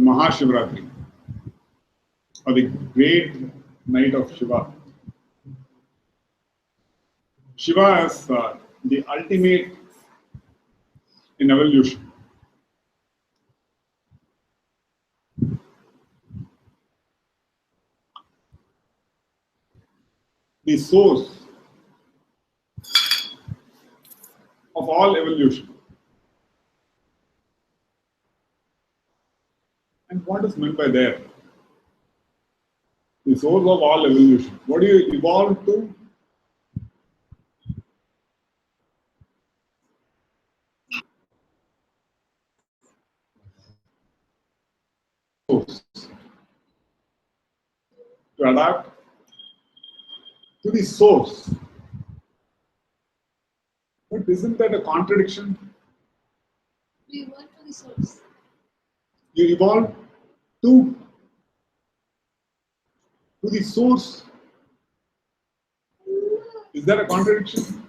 Mahashivaratri, or the great night of Shiva. Shiva is the ultimate in evolution. The source of all evolution. And what is meant by that? The source of all evolution. What do you evolve to? Source. To adapt to the source. But isn't that a contradiction? We evolve to the source. You evolve to the source. Is that a contradiction?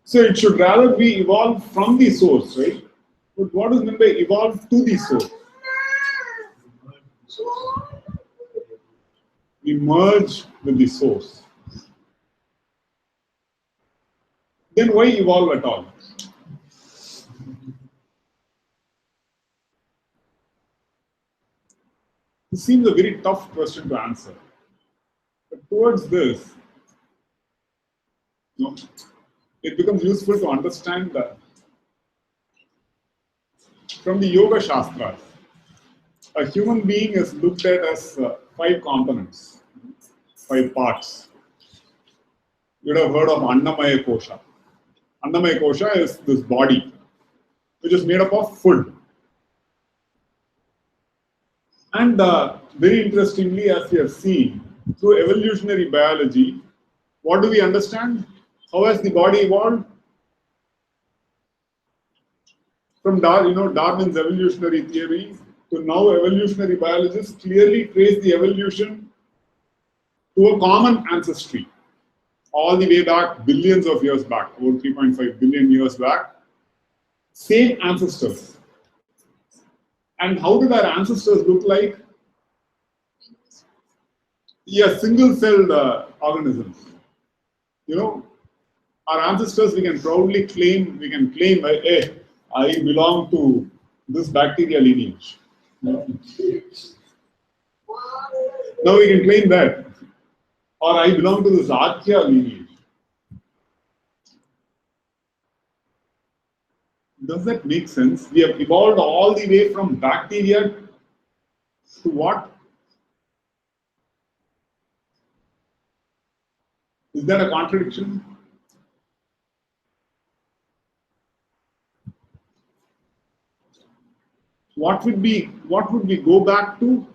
So it should rather be evolved from the source, right? But what is meant by evolve to the source? We merge with the source. Then why evolve at all? This seems a very tough question to answer. But towards this, it becomes useful to understand that from the Yoga Shastras, a human being is looked at as 5 components, 5 parts. You would have heard of Annamaya Kosha. Annamaya Kosha is this body, which is made up of food. And very interestingly, as we have seen, through evolutionary biology, what do we understand? How has the body evolved? From Darwin's evolutionary theory to now, evolutionary biologists clearly trace the evolution to a common ancestry, all the way back billions of years back, about 3.5 billion years back. Same ancestors. And how did our ancestors look like? Yeah, single-celled organisms. Our ancestors, we can proudly claim, hey, I belong to this bacteria lineage. Now we can claim that. Or I belong to this archaea lineage. Does that make sense? We have evolved all the way from bacteria to what? Is that a contradiction? What would we go back to?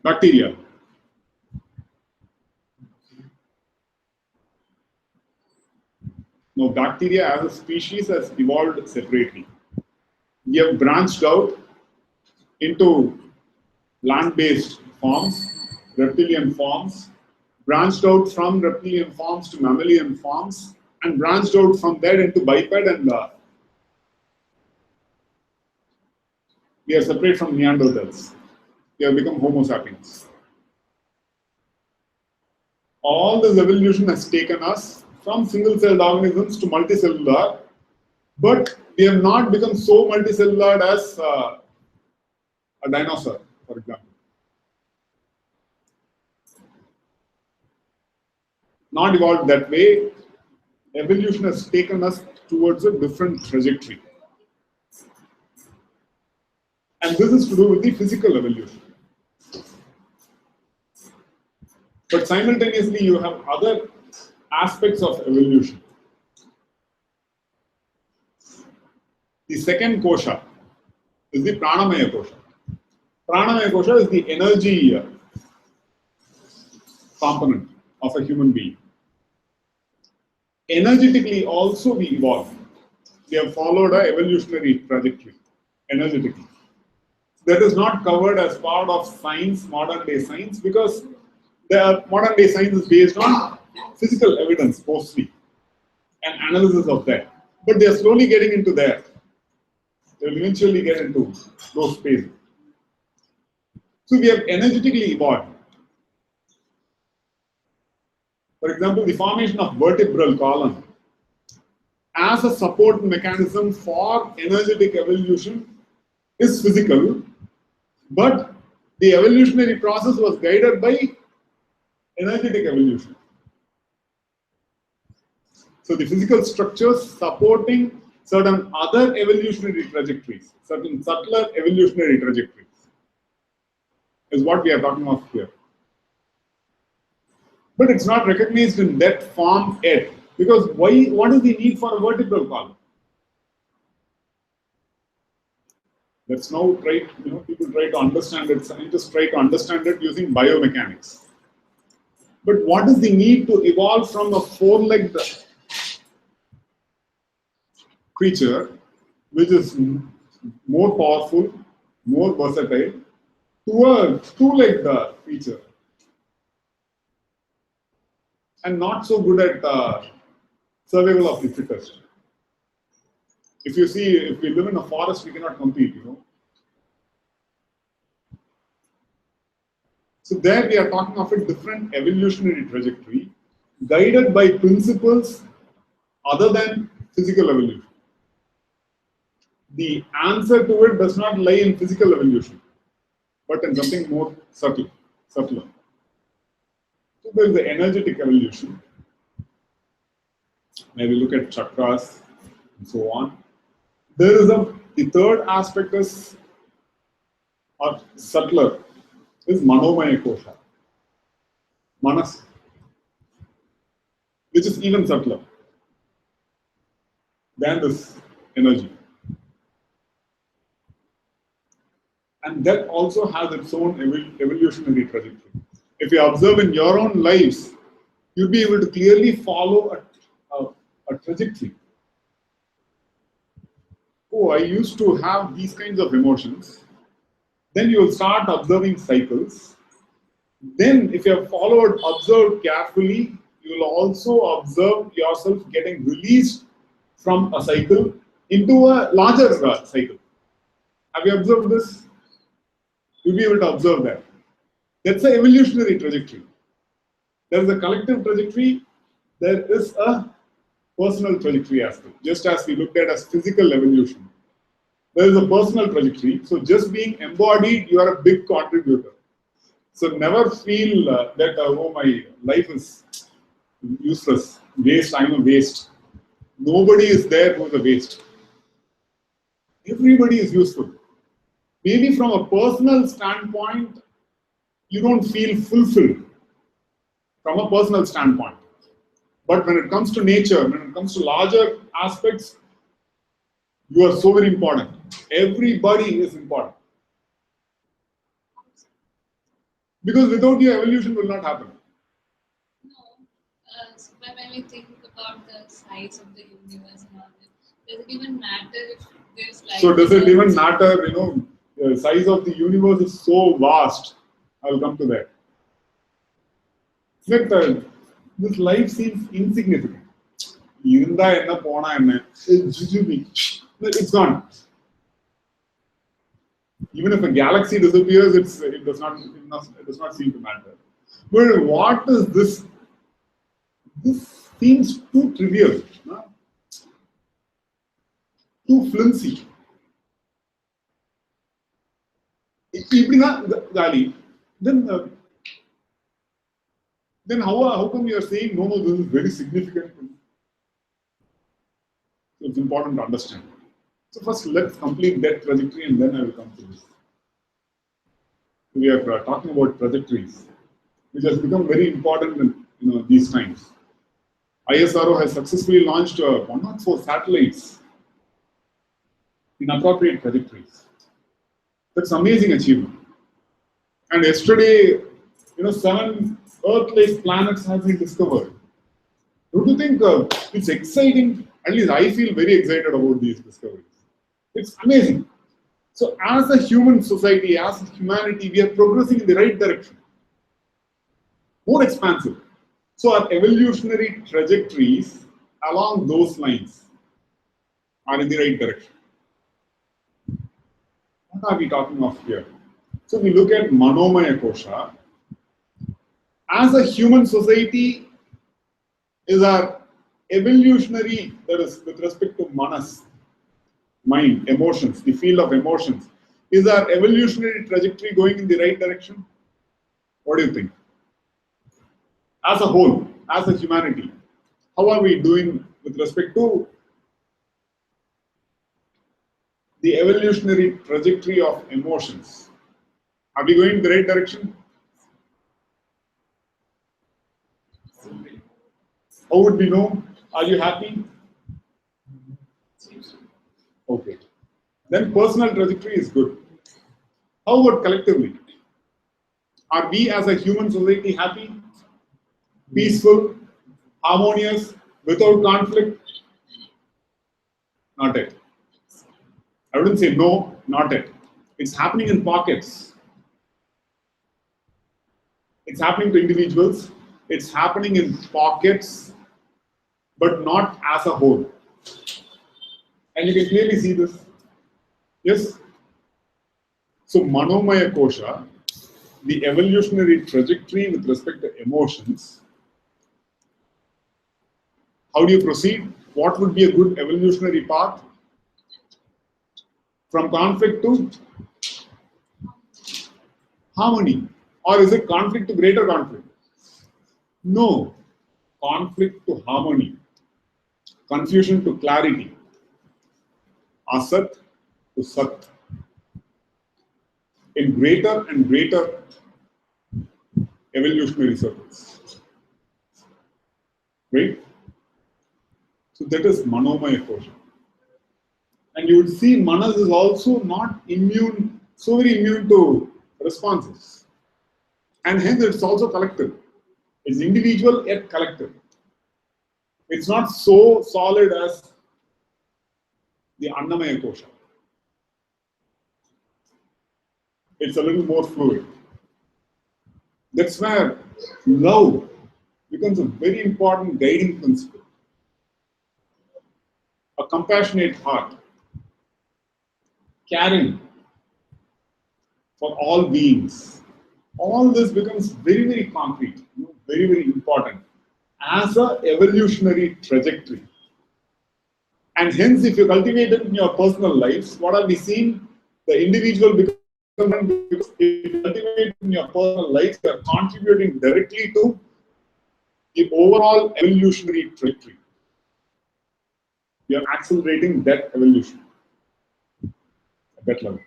Bacteria. Now, bacteria as a species has evolved separately. We have branched out into land-based forms, reptilian forms, branched out from reptilian forms to mammalian forms, and branched out from there into biped, and we are separate from Neanderthals. We have become Homo sapiens. All this evolution has taken us from single-celled organisms to multicellular, but we have not become so multicellular as a dinosaur, for example. Not evolved that way. Evolution has taken us towards a different trajectory. And this is to do with the physical evolution. But simultaneously, you have other aspects of evolution. The second kosha is the pranamaya kosha. Pranamaya kosha is the energy component of a human being. Energetically also we evolve. We have followed an evolutionary trajectory, energetically. That is not covered as part of science, modern day science, because the modern day science is based on physical evidence mostly. an analysis of that. But they are slowly getting into there. They will eventually get into those spaces. So we have energetically evolved. For example, the formation of vertebral column as a support mechanism for energetic evolution is physical, but the evolutionary process was guided by energetic evolution. So the physical structures supporting certain other evolutionary trajectories, certain subtler evolutionary trajectories, is what we are talking of here. But it's not recognized in that form yet. Because why? What is the need for a vertebral column? Let's now try, people try to understand it, scientists try to understand it using biomechanics. But what is the need to evolve from a four-legged creature, which is more powerful, more versatile, to a two-legged creature, and not so good at survival of the fittest? If you see, if we live in a forest, we cannot compete, So there we are talking of a different evolutionary trajectory guided by principles other than physical evolution. The answer to it does not lie in physical evolution, but in something more subtler. So there is the energetic evolution. Maybe look at chakras and so on. There is the third aspect is, or subtler, is manomaya kosha, manas, which is even subtler than this energy. And that also has its own evolutionary trajectory. If you observe in your own lives, you'll be able to clearly follow a trajectory. Oh, I used to have these kinds of emotions. Then you will start observing cycles. Then, if you have observed carefully, you will also observe yourself getting released from a cycle into a larger cycle. Have you observed this? You'll be able to observe that. That's an evolutionary trajectory. There is a collective trajectory. There is a personal trajectory aspect. Just as we looked at as physical evolution, there is a personal trajectory. So just being embodied, you are a big contributor. So never feel that, oh, my life is useless, waste, I'm a waste. Nobody is there who is a waste. Everybody is useful. Maybe from a personal standpoint, you don't feel fulfilled from a personal standpoint. But when it comes to nature, when it comes to larger aspects, you are so very important. Everybody is important. Because without you, evolution will not happen. No. So when we think about the size of the universe and all that, does it even matter if there's life? So does it even matter, the size of the universe is so vast. I will come to that. That this life seems insignificant. It's gone. Even if a galaxy disappears, it does not seem to matter. But what is this? This seems too trivial, too flimsy. Then how come you are saying no, this is very significant? So it's important to understand. So first, let's complete that trajectory, and then I will come to this. We are talking about trajectories, which has become very important in these times. ISRO has successfully launched 104 satellites in appropriate trajectories. That's amazing achievement. And yesterday, 7 Earth-like planets have been discovered. Don't you think it's exciting? At least I feel very excited about these discoveries. It's amazing. So as a human society, as humanity, we are progressing in the right direction. More expansive. So our evolutionary trajectories along those lines are in the right direction. What are we talking of here? So we look at Manomaya Kosha. As a human society, is our evolutionary, that is with respect to manas, mind, emotions, the field of emotions, is our evolutionary trajectory going in the right direction? What do you think? As a whole, as a humanity, how are we doing with respect to the evolutionary trajectory of emotions? Are we going in the right direction? How would we know? Are you happy? Okay. Then personal trajectory is good. How about collectively? Are we as a human society happy, peaceful, harmonious, without conflict? Not yet. I wouldn't say no, not yet. It's happening in pockets. It's happening to individuals. It's happening in pockets, but not as a whole. And you can clearly see this. Yes? So, Manomaya Kosha, the evolutionary trajectory with respect to emotions. How do you proceed? What would be a good evolutionary path? From conflict to harmony. Or is it conflict to greater conflict? No. Conflict to harmony. Confusion to clarity. Asat to Sat. In greater and greater evolutionary circles. Right? So that is Manomaya Kosha. And you would see Manas is also not immune, so very immune to responses. And hence it's also collective. It's individual yet collective. It's not so solid as the Annamaya Kosha. It's a little more fluid. That's where love becomes a very important guiding principle. A compassionate heart, caring for all beings. All this becomes very, very concrete, very, very important as a evolutionary trajectory. And hence, if you cultivate it in your personal lives, what are we seeing? The individual becomes, because if you cultivate it in your personal life, you are contributing directly to the overall evolutionary trajectory. You are accelerating that evolution at that level.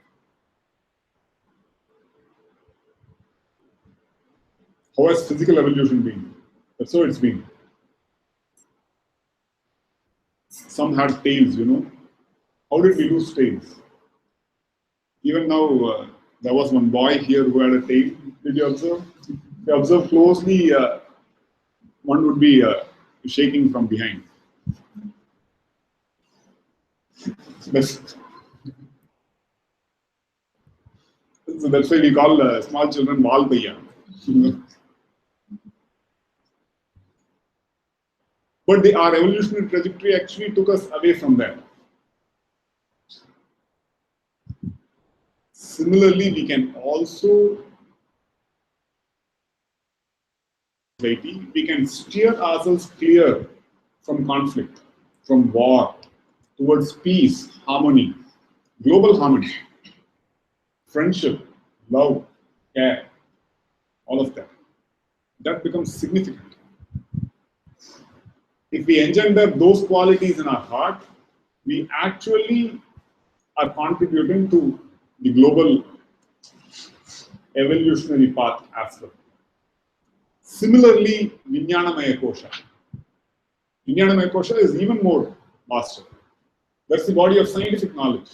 How has physical evolution been? That's how it's been. Some had tails, How did we lose tails? Even now, there was one boy here who had a tail. Did you observe? If you observe closely, one would be shaking from behind. So that's why we call small children Valbaya. But our evolutionary trajectory actually took us away from that. Similarly, we can also we can steer ourselves clear from conflict, from war, towards peace, harmony, global harmony, friendship, love, care, all of that. That becomes significant. If we engender those qualities in our heart, we actually are contributing to the global evolutionary path as well. Similarly, Vijnanamaya Kosha. Vijnanamaya Kosha is even more vaster. That's the body of scientific knowledge.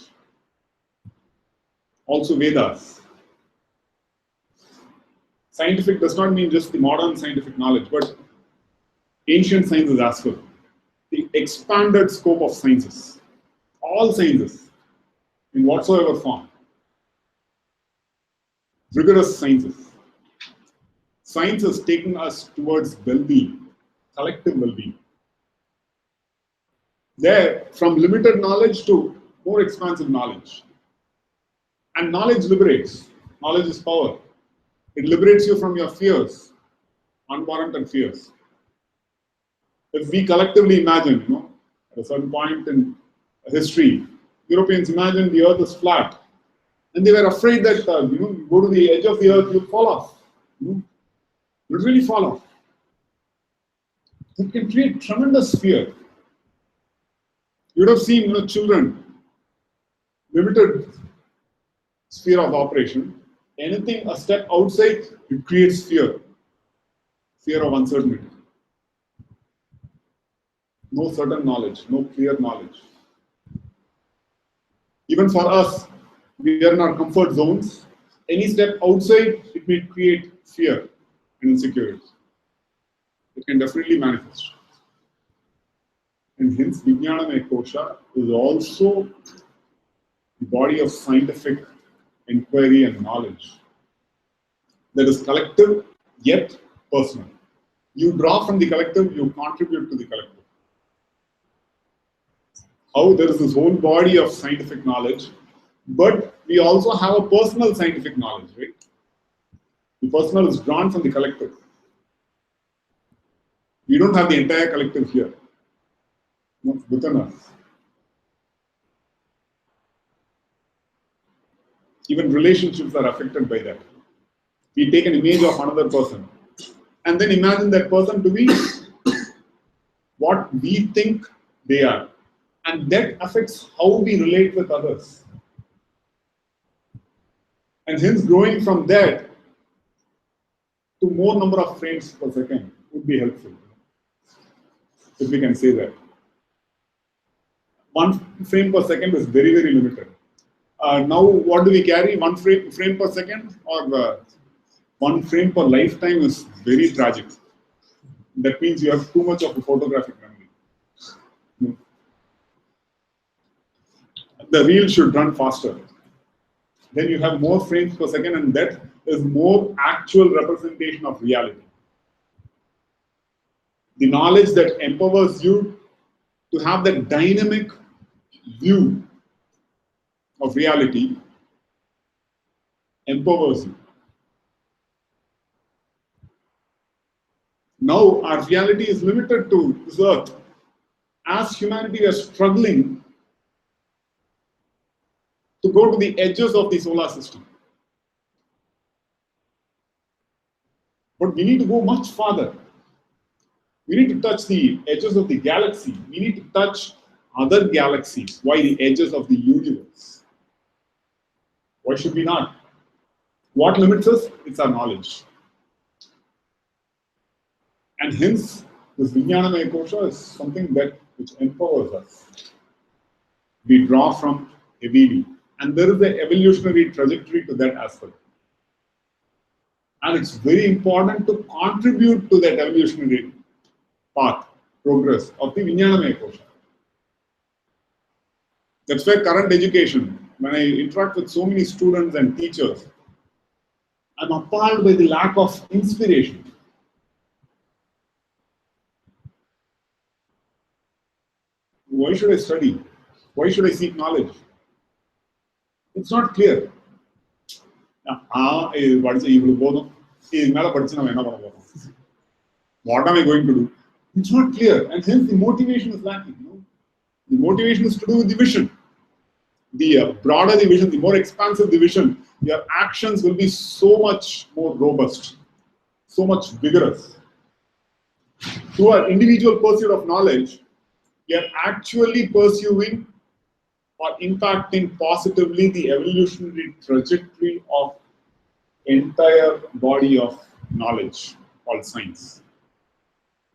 Also Vedas. Scientific does not mean just the modern scientific knowledge, but ancient sciences as well. The expanded scope of sciences. All sciences, in whatsoever form. Rigorous sciences. Science is taking us towards well-being, collective well-being. There, from limited knowledge to more expansive knowledge. And knowledge liberates. Knowledge is power. It liberates you from your fears, unwarranted fears. If we collectively imagine, at a certain point in history, Europeans imagined the earth is flat. And they were afraid that, you go to the edge of the earth, you'll fall off. Literally fall off. It can create tremendous fear. You would have seen, children, limited sphere of operation. Anything a step outside, it creates fear. Fear of uncertainty. No certain knowledge, no clear knowledge. Even for us, we are in our comfort zones. Any step outside, it may create fear and insecurity. It can definitely manifest. And hence, Vijnanamaya Kosha is also the body of scientific inquiry and knowledge that is collective yet personal. You draw from the collective, you contribute to the collective. How there is this whole body of scientific knowledge, but we also have a personal scientific knowledge, right? The personal is drawn from the collective. We don't have the entire collective here. It's within us. Even relationships are affected by that. We take an image of another person and then imagine that person to be what we think they are. And that affects how we relate with others. And hence, growing from that to more number of frames per second would be helpful, if we can say that. 1 frame per second is very, very limited. Now, what do we carry? 1 frame per second, or 1 frame per lifetime is very tragic. That means you have too much of a photographic memory. The reel should run faster. Then you have more frames per second, and that is more actual representation of reality. The knowledge that empowers you to have that dynamic view of reality empowers you. Now our reality is limited to this earth. As humanity is struggling to go to the edges of the solar system. But we need to go much farther. We need to touch the edges of the galaxy. We need to touch other galaxies. Why the edges of the universe? Why should we not? What limits us? It's our knowledge. And hence, this Vijnanamaya Kosha is something which empowers us. We draw from heavily. And there is an evolutionary trajectory to that aspect. And it's very important to contribute to that evolutionary path, progress of the Vijnanamaya Kosha. That's why current education, when I interact with so many students and teachers, I'm appalled by the lack of inspiration. Why should I study? Why should I seek knowledge? It's not clear. What am I going to do? It's not clear, and hence the motivation is lacking. The motivation is to do with the vision. The broader the vision, the more expansive the vision, your actions will be so much more robust, so much vigorous. Through our individual pursuit of knowledge, we are actually pursuing or impacting positively the evolutionary trajectory of entire body of knowledge called science.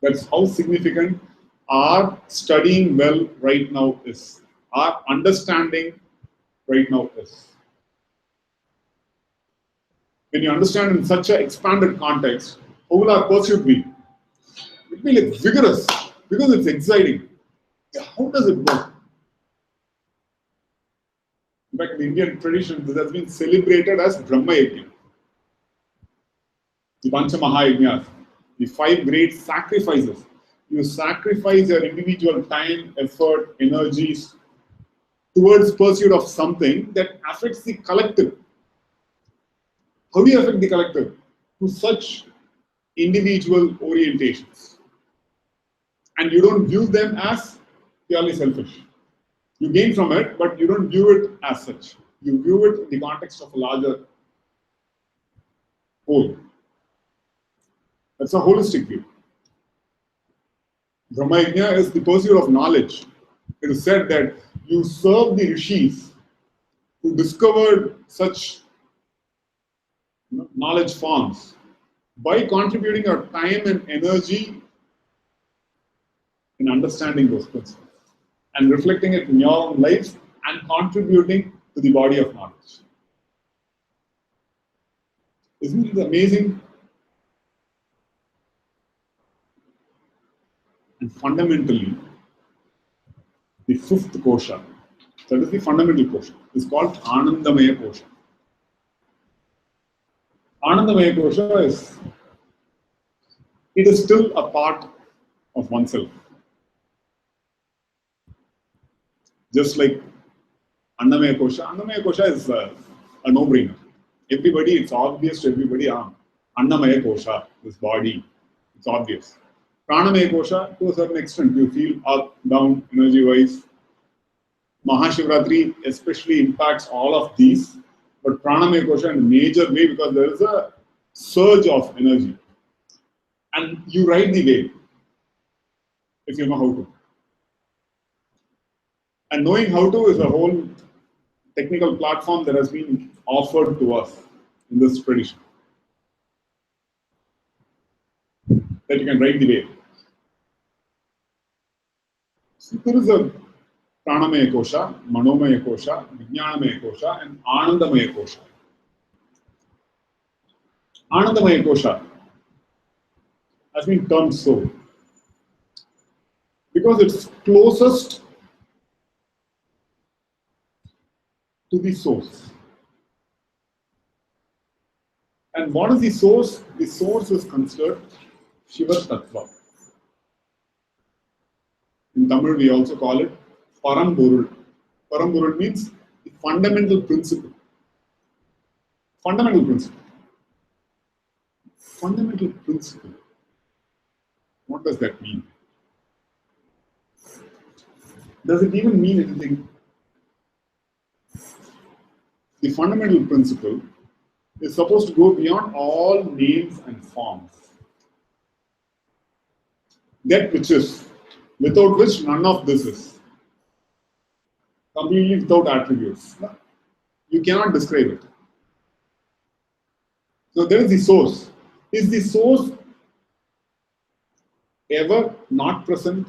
That's how significant our studying well right now is. Our understanding right now is. When you understand in such an expanded context, how will our pursuit be? It will be like vigorous because it's exciting. How does it work? In fact, in the Indian tradition, this has been celebrated as Brahma Yajna. The Pancha Mahayajnas, the 5 great sacrifices. you sacrifice your individual time, effort, energies towards pursuit of something that affects the collective. How do you affect the collective? To such individual orientations. And you don't view them as purely selfish. You gain from it, but you don't view it as such. You view it in the context of a larger whole. That's a holistic view. Brahmayajna is the pursuit of knowledge. It is said that you serve the rishis who discovered such knowledge forms by contributing your time and energy in understanding those principles and reflecting it in your own lives and contributing to the body of knowledge. Isn't it amazing? And fundamentally, the fifth kosha, that is the fundamental kosha, is called Anandamaya kosha. Anandamaya kosha is still a part of oneself. Just like Annamaya kosha is a no-brainer. Everybody, it's obvious to everybody, Annamaya kosha, this body, it's obvious. Pranamaya kosha, to a certain extent, you feel up, down, energy-wise. Mahashivaratri especially impacts all of these, but Pranamaya kosha in a major way because there is a surge of energy. And you ride the wave if you know how to. And knowing how to is a whole technical platform that has been offered to us in this tradition. That you can ride the wave. So there is a Pranamaya kosha, Manomaya kosha, Vijnanamaya kosha, and Anandamaya kosha. Anandamaya kosha has been termed so because it's closest to the source. And what is the source? The source is considered Shiva Tattva. In Tamil, we also call it Paramburul. Paramburul means the fundamental principle. Fundamental principle. Fundamental principle. What does that mean? Does it even mean anything? The fundamental principle is supposed to go beyond all names and forms. That which is, without which none of this is. Completely without attributes. You cannot describe it. So there is the source. Is the source ever not present?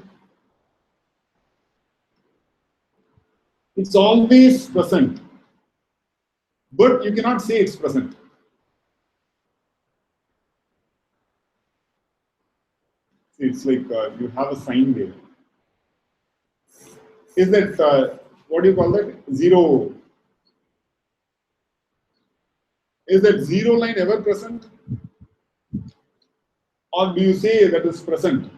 It's always present. But you cannot say it's present. It's like you have a sign there. Is that, what do you call that? Zero. Is that zero line ever present? Or do you say that is present?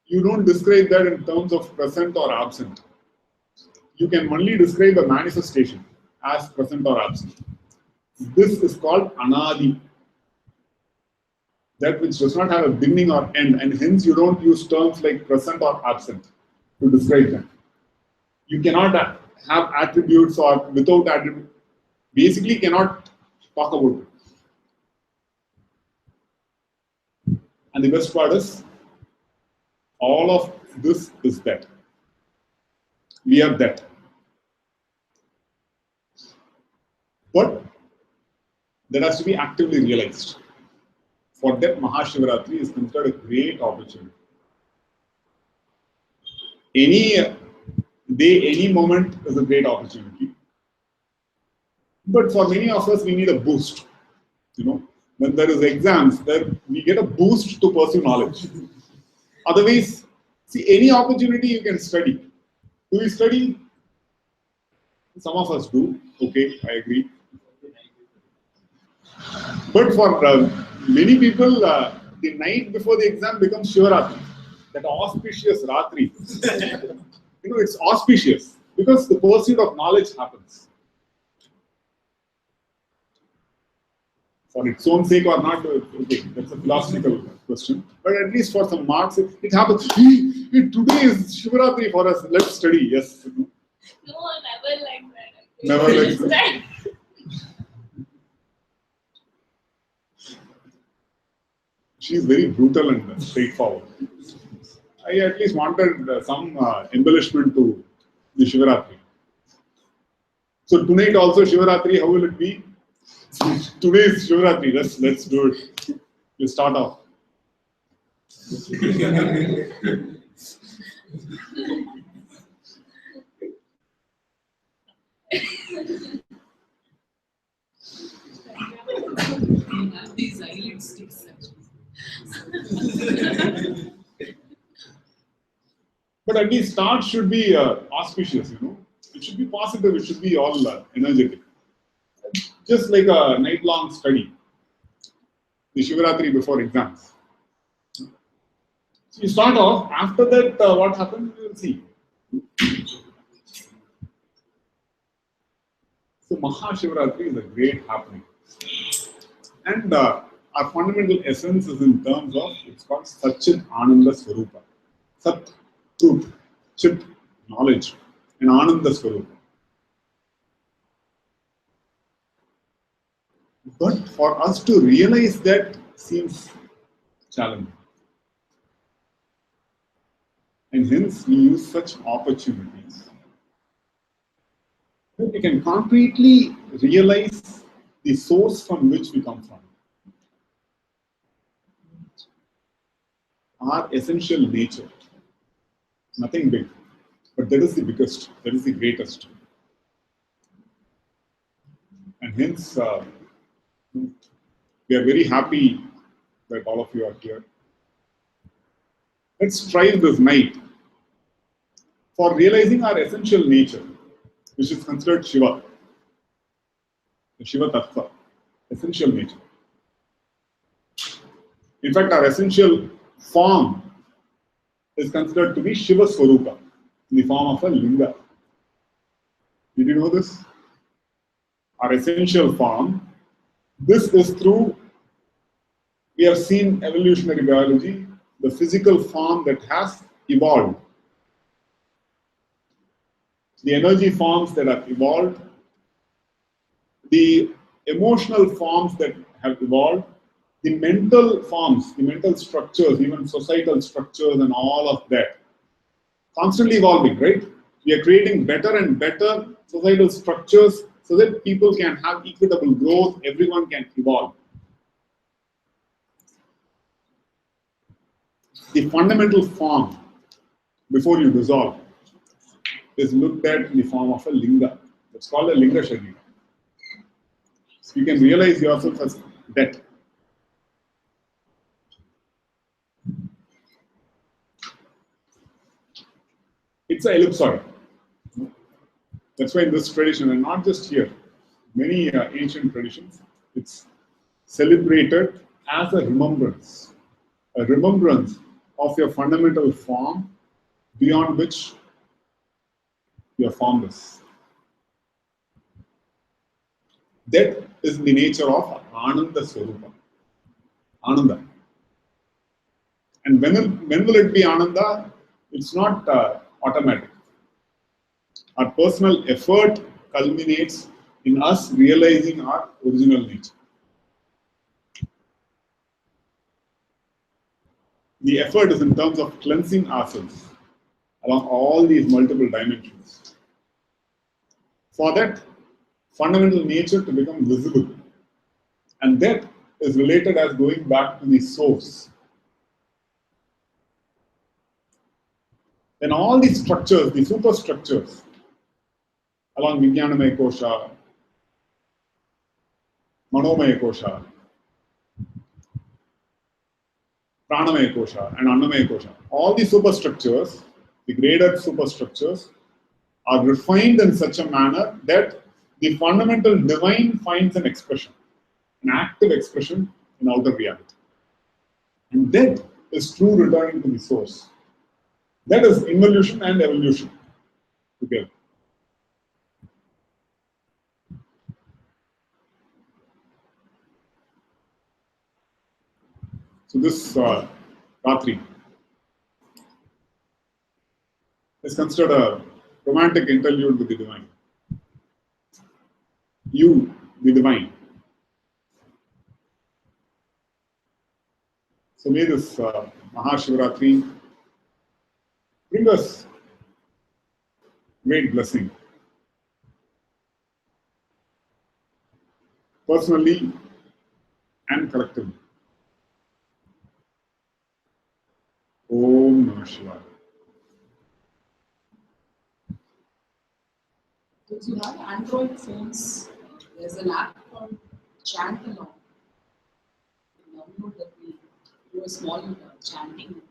You don't describe that in terms of present or absent. You can only describe a manifestation as present or absent. This is called Anaadi. That which does not have a beginning or end, and hence you don't use terms like present or absent to describe them. You cannot have attributes or without attributes. Basically, cannot talk about it. And the best part is, all of this is that. We are that. But that has to be actively realized. For that, Mahashivaratri is considered a great opportunity. Any day, any moment is a great opportunity. But for many of us, we need a boost. When there is exams, then we get a boost to pursue knowledge. Otherwise, see, any opportunity you can study. Do we study? Some of us do. Okay, I agree. But for many people, the the night before the exam becomes Shivaratri, that auspicious Ratri. It's auspicious because the pursuit of knowledge happens. For its own sake or not, okay, that's a philosophical question. But at least for some marks, it happens. Today is Shivaratri for us. Let's study. Yes. No, never like that. Never like that. She's very brutal and straightforward. I at least wanted some embellishment to the Shivaratri. So tonight also Shivaratri, how will it be? Today is Shivaratri. Let's do it. You start off. These eyelid sticks actually. But at least start should be auspicious, It should be positive, it should be all energetic. Just like a night-long study, the Shivaratri before exams. So you start off, after that, what happens, we will see. So Mahashivaratri is a great happening. And our fundamental essence is in terms of, it's called Satchit Ananda Swarupa. Sat, truth, Chit, knowledge, and Ananda Swarupa. But for us to realize that seems challenging. And hence we use such opportunities that we can concretely realize the source from which we come from. Our essential nature. Nothing big. But that is the biggest, that is the greatest. And hence, we are very happy that all of you are here. Let's strive this night for realizing our essential nature, which is considered Shiva, the Shiva Tattva, essential nature. In fact, our essential form is considered to be Shiva Swarupa, in the form of a linga. Did you know this? Our essential form, this is through, we have seen evolutionary biology, the physical form that has evolved. The energy forms that have evolved, the emotional forms that have evolved, the mental forms, the mental structures, even societal structures and all of that. Constantly evolving, right? We are creating better and better societal structures so that people can have equitable growth, everyone can evolve. The fundamental form, before you dissolve, is looked at in the form of a linga. It's called a linga sharira. So you can realize yourself as that. It's an ellipsoid. That's why in this tradition, and not just here, many ancient traditions, it's celebrated as a remembrance of your fundamental form beyond which you are formless. That is the nature of Ananda Swarupa. Ananda. And when will it be Ananda? It's not automatic. Our personal effort culminates in us realizing our original nature. The effort is in terms of cleansing ourselves along all these multiple dimensions. For that fundamental nature to become visible. And that is related as going back to the source. Then all these structures, the superstructures, along Vijnanamaya Kosha, Manomaya Kosha, Pranamaya Kosha, and Annamaya Kosha, all these superstructures, the graded superstructures, are refined in such a manner that the fundamental divine finds an expression, an active expression in outer reality. And death is true returning to the source. That is involution and evolution together. So this Ratri is considered a romantic interlude with the divine. You, the divine. So may this Mahashivaratri bring us great blessing, personally and collectively. Om Namah Shivaya. If you have Android phones, there's an app called Chant Along. You download that we do a small chanting.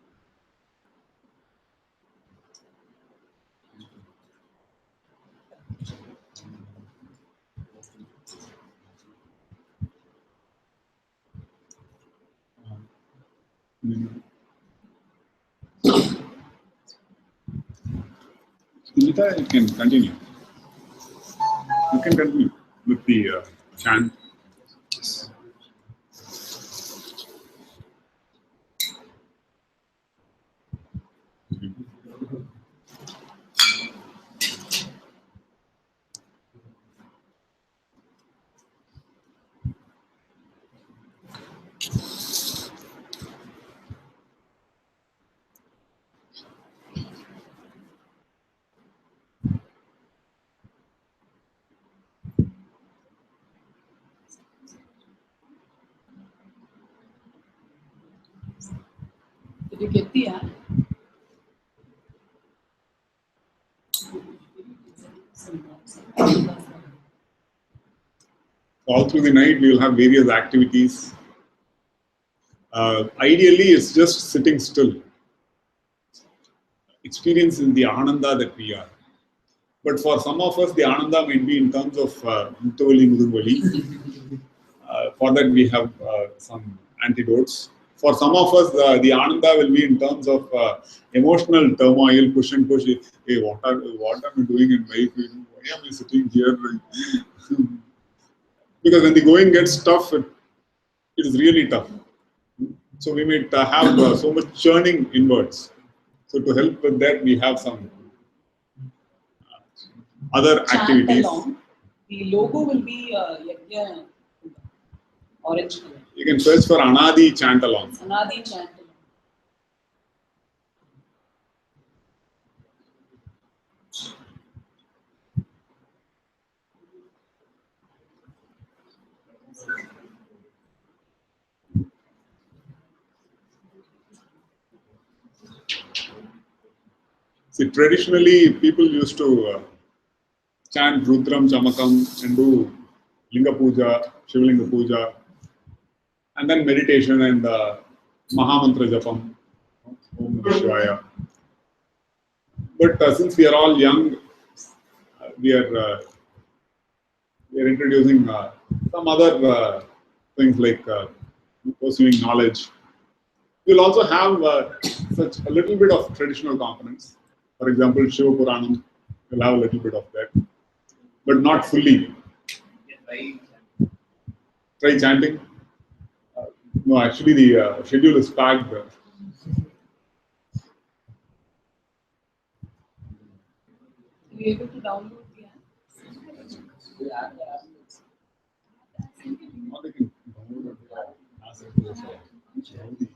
Sunita, you can continue. You can continue with the chant. Did you get the app? All through the night, we will have various activities. Ideally, it's just sitting still, experiencing the ananda that we are. But for some of us, the ananda might be in terms of Muttavali Mudurvali. For that, we have some antidotes. For some of us, the ananda will be in terms of emotional turmoil, push and push. Hey, what am I doing in life? Why am I sitting here? Because when the going gets tough, it is really tough. So we might have so much churning inwards. So to help with that, we have some other Chant activities. Along. The logo will be orange color. You can search for Anaadi chant along. Anaadi Chant Along. See, traditionally, people used to chant Rudram Chamakam and do Linga Puja, Shivalinga Puja, and then meditation and Mahamantra Japam, Om Namah Shivaya. But since we are all young, we are introducing some other things like pursuing knowledge. We'll also have such a little bit of traditional components. For example, Shiva Puranam will have a little bit of that, but not fully. Try chanting. No, actually, the schedule is packed. Are you able to download the app? Or they can download it, ask it to us, how the chanting.